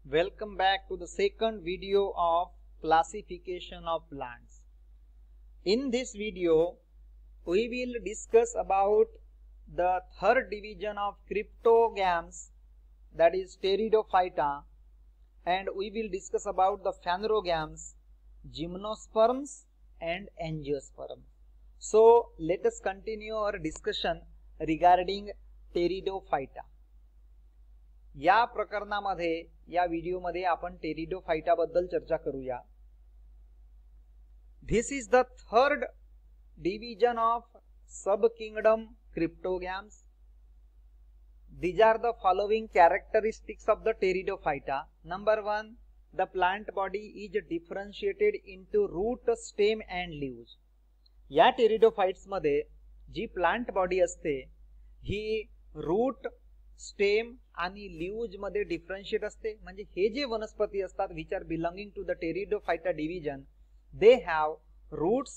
Welcome back to the second video of classification of plants. In this video, we will discuss about the third division of cryptogams, that is Pteridophyta, and we will discuss about the phanerogams, gymnosperms and angiosperms. So let us continue our discussion regarding Pteridophyta. या प्रकरणामध्ये या व्हिडिओमध्ये आपण pteridophyta बद्दल चर्चा करूया. This is the third division of subkingdom cryptogams. These are the following characteristics of the Pteridophyta. Number 1, the plant body is differentiated into root, stem and leaves. या pteridophytes मध्ये जी प्लांट बॉडी असते ही root, stem आणि leaves मध्ये differentiate असते. म्हणजे हे जे वनस्पती असतात which are belonging to the Pteridophyta division, they have roots,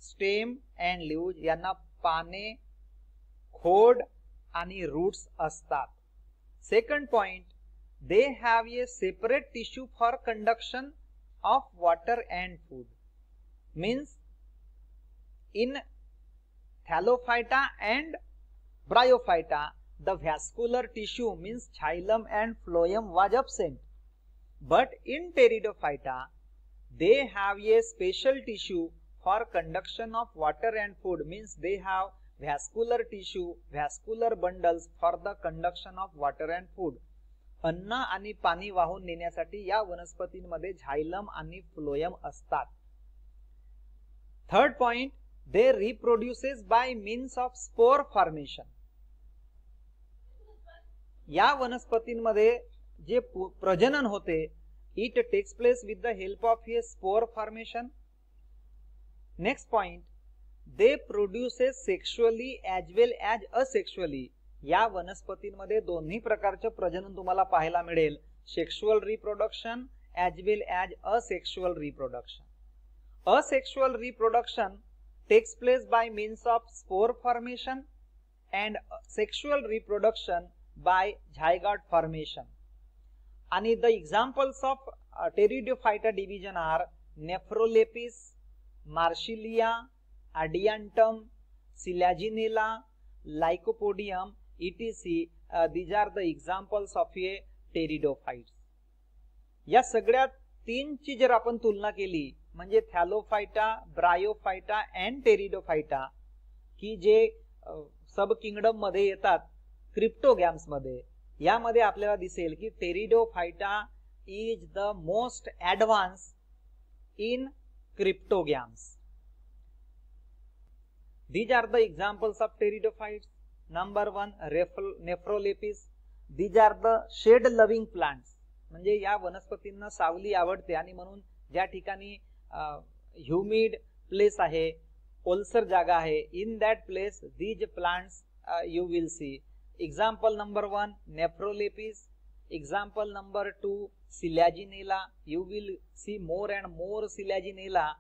stem and leaves. यांना पाने, खोड आणि रूट्स असतात. Second point, they have a separate tissue for conduction of water and food. Means in Thallophyta and Bryophyta, the vascular tissue means xylem and phloem was absent, but in Pteridophyta they have a special tissue for conduction of water and food. Means they have vascular tissue, vascular bundles for the conduction of water and food. अन्न आणि पाणी वाहून नेण्यासाठी या वनस्पतींमध्ये झायलम आणि phloem असतात. Third point, they reproduces by means of spore formation. या वनस्पतींमध्ये जे प्रजनन होते it takes place with the help of a spore formation. Next point, they produces sexually as well as asexually. या वनस्पतींमध्ये दोन्ही प्रकारचे प्रजनन तुम्हाला पाहायला मिळेल, sexual reproduction as well as asexual reproduction. Asexual reproduction takes place by means of spore formation and sexual reproduction by zygote formation. And the examples of Pteridophyta division are Nephrolepis, Marsilia, Adiantum, Selaginella, Lycopodium, etc. These are the examples of a Pteridophytes. या सगळ्या तीनची जर आपण तुलना केली म्हणजे थॅलोफाइटा, bryophyta and pteridophyta की जे सब kingdom मध्ये येतात क्रिप्टोगॅम्स मध्ये, यामध्ये आपल्याला दिसेल की Pteridophyta is the most advanced in cryptogams. These are the examples of pteridophytes. Number 1, Nephrolepis. These are the shade loving plants. म्हणजे या वनस्पतींना सावली आवडते आणि म्हणून ज्या ठिकाणी ह्युमिड प्लेस आहे, ओलसर जागा आहे, in that place these plants you will see. Example number 1, Nephrolepis. Example number 2, Selaginella. You will see more and more Selaginella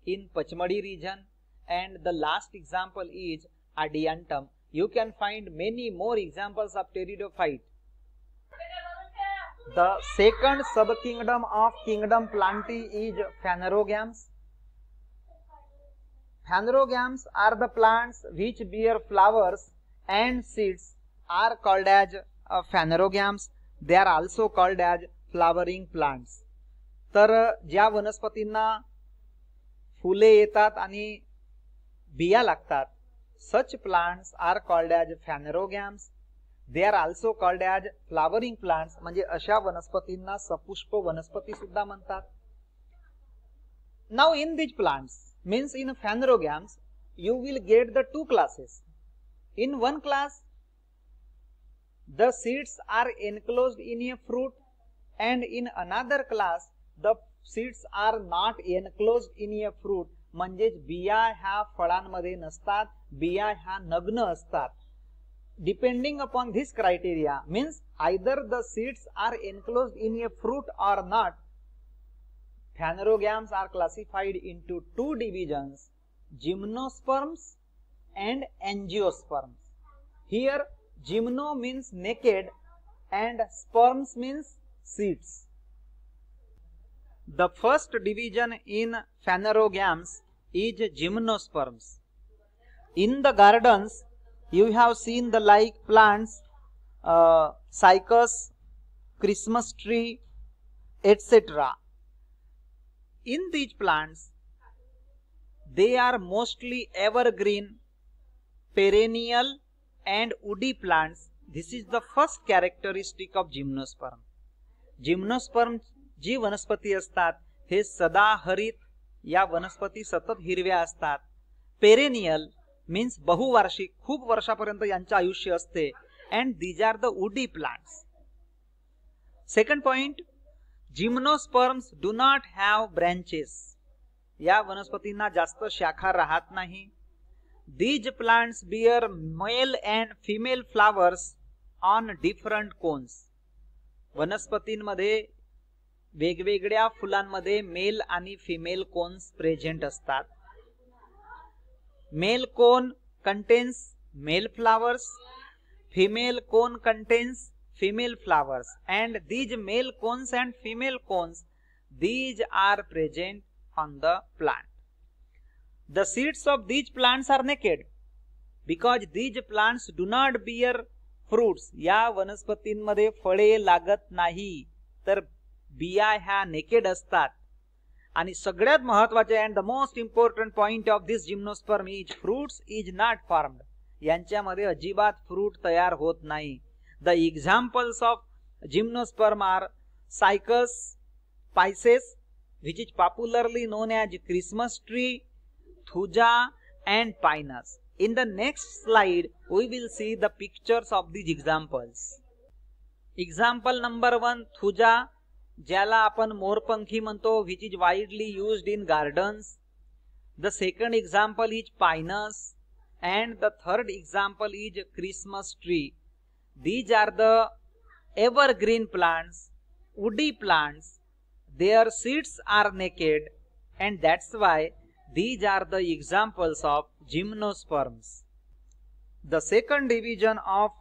in Pachmarhi region. And the last example is Adiantum. You can find many more examples of pteridophyte. The second subkingdom of kingdom Plantae is phanerogams. Phanerogams are the plants which bear flowers and seeds are called as phanerogams. They are also called as flowering plants. तर ज्या वनस्पतींना फुले येतात आणि बिया लागतात, such plants are called as phanerogams. They are also called as flowering plants. म्हणजे अशा वनस्पतींना सपुष्प वनस्पती सुद्धा म्हणतात. Now in these plants, means in phanerogams, you will get the two classes. In one class, the seeds are enclosed in a fruit, and in another class, the seeds are not enclosed in a fruit. म्हणजेच बिया ह्या फळांमध्ये नसतात, बिया ह्या नग्न असतात. Depending upon this criteria, means either the seeds are enclosed in a fruit or not, phanerogams are classified into two divisions, gymnosperms and angiosperms. Here gymno means naked and sperms means seeds. The first division in phanerogams is gymnosperms. In the gardens, you have seen the like plants, cycas, Christmas tree, etc. In these plants, they are mostly evergreen, perennial and woody plants. This is the first characteristic of gymnosperm. Gymnosperm जी वनस्पती असतात हे सदाहरित या वनस्पती सतत हिरव्या असतात. पेरेनियल मीन्स बहुवार्षिक, खूप वर्षापर्यंत यांचे आयुष्य असते. And these are the woody plants. Second point, gymnosperms do not have branches. या वनस्पतींना जास्त शाखा राहत नाही. These plants bear male and female flowers on different cones. वनस्पतींमध्ये वेगवेगळ्या फुलांमध्ये मेल आणि फिमेल कोन्स प्रेझेंट असतात. Male cone contains male flowers, female cone contains female flowers, and these male cones and female cones, these are present on the plant. The seeds of these plants are naked because these plants do not bear fruits. या वनस्पतींमध्ये फळे लागत नाही, तर बिया ह्या naked असतात. आणि सगळ्यात महत्त्वाचे and the most important point of this gymnosperm is fruits is not formed. यांच्यामध्ये अजिबात फ्रूट तयार होत नाही. The examples of gymnosperm are cycas, pisces, which is popularly known as Christmas tree, thuja, and pinus. In the next slide, we will see the pictures of these examples. Example number 1, thuja, ज्याला आपण मोरपंखी म्हणतो, which is widely used in gardens. The second example is pinus, and the third example is Christmas tree. These are the evergreen plants, woody plants. Their seeds are naked, and that's why these are the examples of gymnosperms. The second division of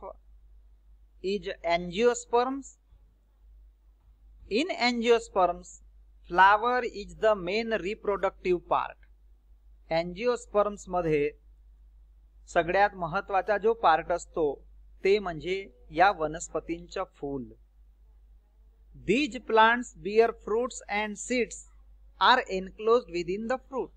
is angiosperms. In angiosperms, flower is the main reproductive part. Angiosperms मध्ये सगळ्यात महत्त्वाचा जो part असतो ते म्हणजे या वनस्पतींचे फूल. These plants bear fruits and seeds are enclosed within the fruit.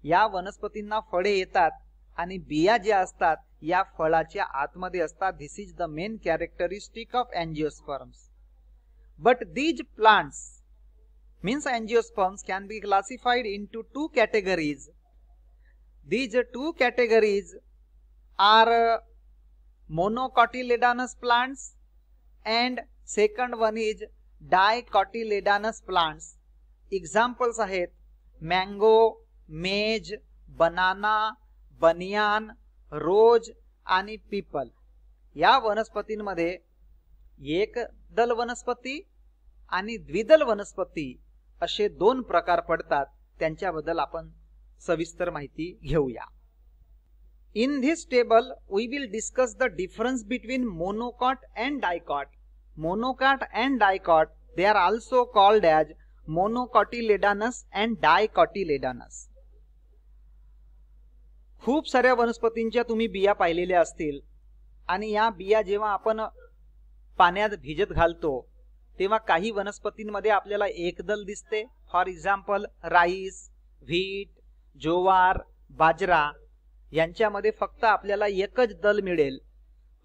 या वनस्पतींना फळे येतात आणि बिया ज्या असतात या फळाच्या आतमध्ये असतात. This is the main characteristic of angiosperms. But these plants means angiosperms can be classified into two categories. These two categories are monocotyledonous plants and second one is dicotyledonous plants. Examples आहेत mango, maize, banana, banyan, rose आणि people. या वनस्पतींमध्ये एक दल वनस्पती आणि द्विदल वनस्पती असे दोन प्रकार पडतात. त्यांच्याबद्दल आपण सविस्तर माहिती घेऊया. In this table, we will discuss the difference between monocot and dicot. Monocot and dicot, they are also called as monocotyledonous and dicotyledonous. खूप साऱ्या वनस्पतींच्या तुम्ही बिया पाहिलेल्या असतील आणि या बिया जेव्हा आपण पाण्यात भिजत घालतो तेव्हा काही वनस्पतींमध्ये आपल्याला एक दल दिसते. फॉर एक्झाम्पल राईस, व्हीट, ज्वार, बाजरा यांच्यामध्ये फक्त आपल्याला एकच दल मिळेल.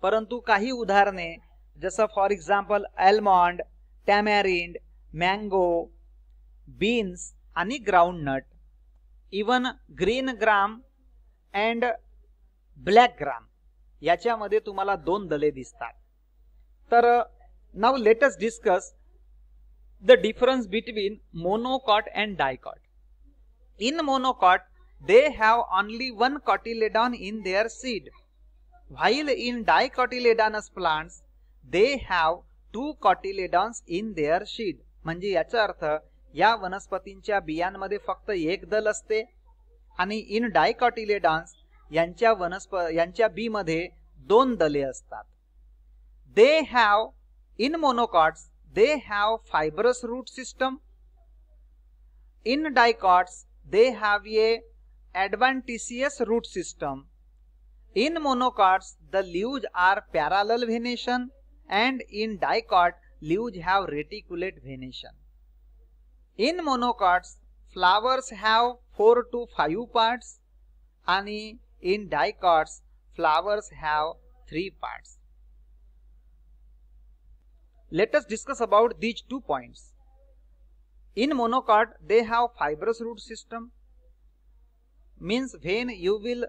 परंतु काही उदाहरणे जसं for example almond, tamarind, mango, beans आणि groundnut, even green gram and black gram याच्यामध्ये तुम्हाला दोन दले दिसतात. तर now let us discuss the difference between monocot and dicot. In monocot they have only one cotyledon in their seed, while in dicotyledonous plants they have two cotyledons in their seed. म्हणजे याचा अर्थ या वनस्पतींच्या बियांमध्ये फक्त एक दल असते आणि इन डायकॉटिलेडॉन्स यांच्या बी मध्ये दोन दले असतात. They have in monocots they have fibrous root system In dicots, they have a adventitious root system. In monocots, the leaves are parallel venation, and in dicot, leaves have reticulate venation. In monocots, flowers have 4 to 5 parts, and in dicots, flowers have 3 parts. Let us discuss about these 2 points. In monocot, they have fibrous root system. Means when you will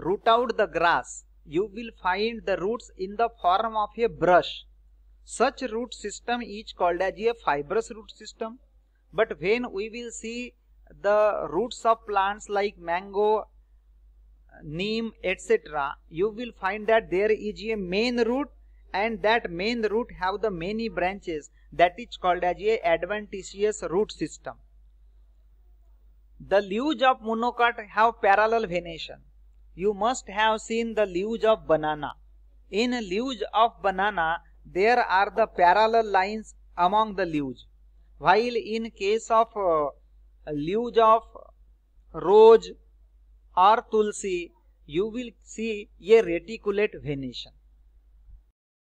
root out the grass, you will find the roots in the form of a brush. Such root system is called as a fibrous root system. But when we will see the roots of plants like mango, neem, etc., you will find that there is a main root, and that main root have the many branches. That is called as a adventitious root system. The leaves of monocot have parallel venation. You must have seen the leaves of banana. In leaves of banana, there are the parallel lines among the leaves. While in case of leaves of rose or tulsi, you will see a reticulate venation.